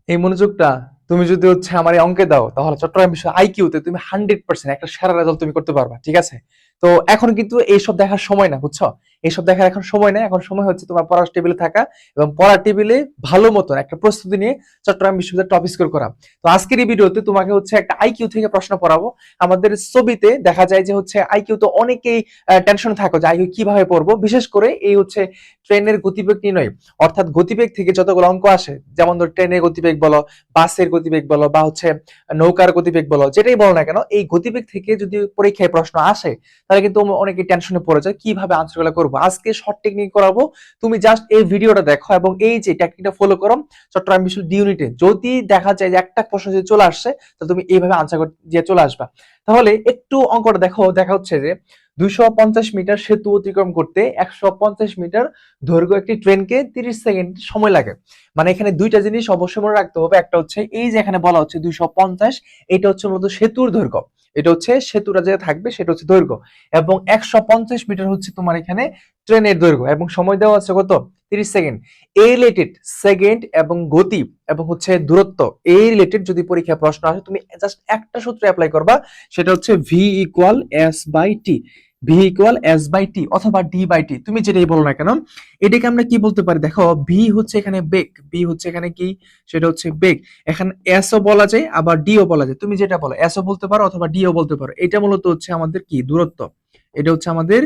এই মনোযোগটা তুমি যদি আমার এই অঙ্কে দাও, তাহলে চট্টগ্রাম বিশ্ব আইকিউতে তুমি 100% একটা সেরা রেজাল্ট তুমি করতে পারবা। ঠিক আছে? তো এখন কিন্তু এইসব দেখার সময় না, বুঝছো? এইসব দেখার এখন সময় না, এখন সময় হচ্ছে তোমার পড়ার টেবিলে থাকা এবং পড়ার টেবিলে ভালো মতন একটা প্রস্তুতি নিয়ে চট্টগ্রাম বিশ্ববিদ্যালয়ে টপ স্কোর করা। তো আজকের এই ভিডিওতে তোমাকে একটা আইকিউ থেকে প্রশ্ন পড়াবো। আমাদের ছবিতে দেখা যায় যে আইকিউ তো অনেকেই টেনশন থাকো যে আইকিউ কিভাবে পড়বো, বিশেষ করে এই ট্রেনের গতিবেগ নির্ণয়, অর্থাৎ গতিবেগ থেকে যতগুলো অঙ্ক আসে, যেমন ধর ট্রেনের গতিবেগ বলো, বাসের গতিবেগ বলো, বা নৌকার গতিবেগ বলো, যেটাই বলো না কেন, এই গতিবেগ থেকে যদি পরীক্ষায় প্রশ্ন আসে তাহলে কিন্তু অনেকে টেনশনে পড়ে যায় কিভাবে আনসার গুলো করবো। আজকে শর্ট টেকনিক করাবো, তুমি জাস্ট এই ভিডিওটা দেখো এবং এই যে টেকনিকটা ফলো করো। চট্টগ্রাম বিশ্ববিদ্যালয় ডি ইউনিটে যদি দেখা যায় যে একটা প্রশ্ন যদি চলে আসছে, তাহলে তুমি এইভাবে আনসার দিয়ে চলে আসবা। তাহলে একটু অঙ্কটা দেখো, দেখা হচ্ছে যে 250 মিটার সেতু অতিক্রম করতে 150 মিটার দৈর্ঘ্য একটি ট্রেনকে 30 সেকেন্ড সময় লাগে। মানে এখানে দুইটা জিনিস অবশ্যই মনে রাখতে হবে। একটা হচ্ছে এই যে এখানে বলা হচ্ছে 250, এটা হচ্ছে মূলত সেতুর দৈর্ঘ্য, এটা হচ্ছে সেতুটা যে থাকবে সেটা হচ্ছে দৈর্ঘ্য, এবং 150 মিটার হচ্ছে তোমার এখানে ট্রেনের দৈর্ঘ্য, এবং সময় দেওয়া আছে কত? 30 সেকেন্ড। এই রিলেটেড সেকেন্ড এবং গতি এবং দূরত্ব, এই রিলেটেড যদি পরীক্ষায় প্রশ্ন আসে, তুমি জাস্ট একটা সূত্র অ্যাপ্লাই করবা, সেটা হচ্ছে V equal S by T. V equal S by T অথবা ডি বাই টি, তুমি যেটাই বলো না কেন। এটাকে আমরা কি বলতে পারি? দেখো, ভি হচ্ছে এখানে বেগ, ভি হচ্ছে এখানে কি, সেটা হচ্ছে বেগ। এখানে এস ও বলা যায়, আবার ডি ও বলা যায়, তুমি যেটা বলো এস ও বলতে পারো অথবা ডি ও বলতে পারো। এটা মূলত হচ্ছে আমাদের কি, দূরত্ব। এটা হচ্ছে আমাদের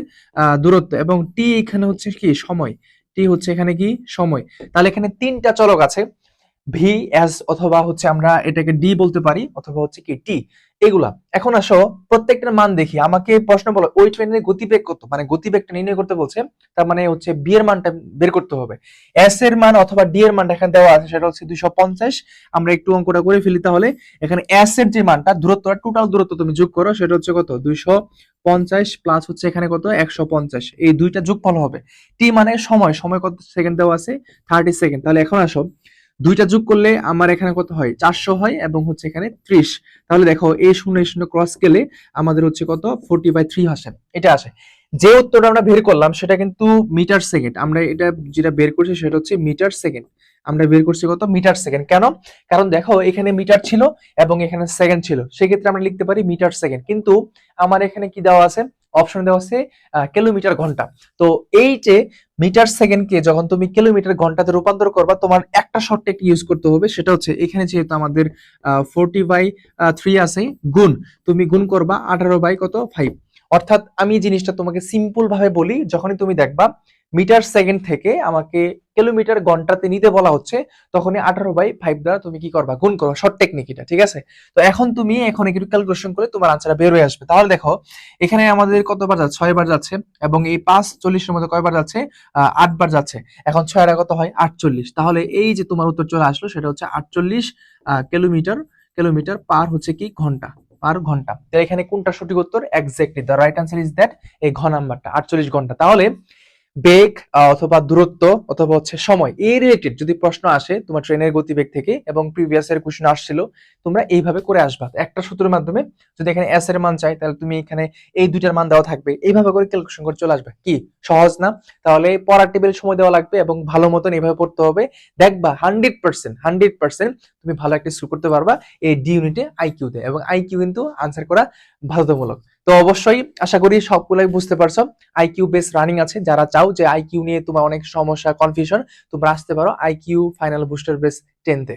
দূরত্ব, এবং টি এখানে হচ্ছে কি, সময়। টি হচ্ছে এখানে কি, সময়। তাহলে এখানে তিনটা চলক আছে, ভি এস, অথবা আমরা এটাকে ডি বলতে পারি, অথবা কি টি, এগুলা। এখন আসো প্রত্যেকটার মান দেখি। আমাকে প্রশ্ন বলো ওই ট্রেনের গতিবেগ কত, মানে গতিবেগটা নির্ণয় করতে বলছে, তার মানে বি এর মানটা বের করতে হবে। এস এর মান অথবা ডি এর মানটা এখানে দেওয়া আছে, সেটা হচ্ছে 250। আমরা একটু অঙ্কটা করে ফেলি তাহলে। এখানে এস এর যে মানটা, দূরত্বটা, টোটাল দূরত্ব তুমি যোগ করো, সেটা হচ্ছে কত? 250 প্লাস এখানে কত? 150। এই দুইটা যোগফল হবে। টি মানে সময়, সময় কত সেকেন্ড দেওয়া আছে? 30 সেকেন্ড। তাহলে এখন আসো, দুইটা যোগ করলে আমার এখানে কত হয়? 400 হয়, এবং এখানে 30। তাহলে দেখো, এই শূন্য এই শূন্য ক্রস গেলে আমাদের কত? 40/3 আসে, এটা আসে। যে উত্তরটা আমরা বের করলাম সেটা কিন্তু মিটার সেকেন্ড। আমরা এটা যেটা বের করছি সেটা হচ্ছে মিটার সেকেন্ড। আমরা বের করছি কত? Metre second. কেন? কারণ দেখো, এখানে মিটার ছিল এবং এখানে সেকেন্ড ছিল, সেক্ষেত্রে আমরা লিখতে পারি মিটার সেকেন্ড। কিন্তু আমার এখানে কি দেওয়া আছে? অপশন দেওয়া আছে কিলোমিটার ঘন্টা। তো এই যে মিটার সেকেন্ডকে যখন তুমি কিলোমিটার ঘন্টাতে রূপান্তর করবা, তোমার একটা শর্ট টেক ইউজ করতে হবে, সেটা হচ্ছে এখানে যেহেতু আমাদের 40/3 আছে, গুণ, তুমি গুণ করবা 18 বাই কত? 5। অর্থাৎ আমি জিনিসটা তোমাকে সিম্পল ভাবে বলি, যখনই তুমি দেখবা মিটার সেকেন্ড থেকে আমাকে কিলোমিটার ঘন্টাতে নিতে বলা হচ্ছে, তখনই 18/5 দ্বারা তুমি কি করবা? গুণ করবা। শর্ট টেকনিক এটা, ঠিক আছে? তো এখন তুমি একটু ক্যালকুলেশন করে তোমার আনসারটা বের হয়ে আসবে। তাহলে দেখো, এখানে আমাদের কতবার যাচ্ছে? 6 বার যাচ্ছে, এবং এই 5 40 এর মধ্যে কয়বার যাচ্ছে? 8 বার যাচ্ছে। এখন 6 আর কত হয়? 48। তাহলে এই যে তোমার উত্তর চলে আসলো, সেটা হচ্ছে 48 কিলোমিটার, কিলোমিটার পার কি, ঘন্টা, পার ঘন্টা। তো এখানে কোনটা সঠিক উত্তর? Exactly the right answer is that, এই ঘ নাম্বারটা, 48 ঘন্টা। তাহলে বেগ অথবা দূরত্ব অথবা সময়, এই রিলেটেড যদি প্রশ্ন আসে তোমার ট্রেনের গতিবেগ থেকে, এবং প্রিভিয়াস এর কোশ্চেন আসছিল, তোমরা এইভাবে করে আসবা একটা সূত্রের মাধ্যমে। যদি এখানে এস এর মান চাই, তাহলে তুমি এখানে এই দুইটার মান দেওয়া থাকবে, এইভাবে করে ক্যালকুলেশন করে চলে আসবে। কি সহজ না? তাহলে পড়ার টেবিল সময় দেওয়া লাগবে এবং ভালো মতন এইভাবে পড়তে হবে। দেখবা 100% তুমি ভালো একটা স্কোর করতে পারবা এই ডি ইউনিটে আইকিউ তে, এবং আইকিউ কিন্তু আনসার করা বাধ্যতামূলক। তো অবশ্যই আশা করি সবগুলাই বুঝতে পারছো। আইকিউ বেস রানিং আছে, যারা চাও যে আইকিউ নিয়ে তোমার অনেক সমস্যা, কনফিউশন, তোমরা আসতে পারো আইকিউ ফাইনাল বুস্টার বেস 10 তে।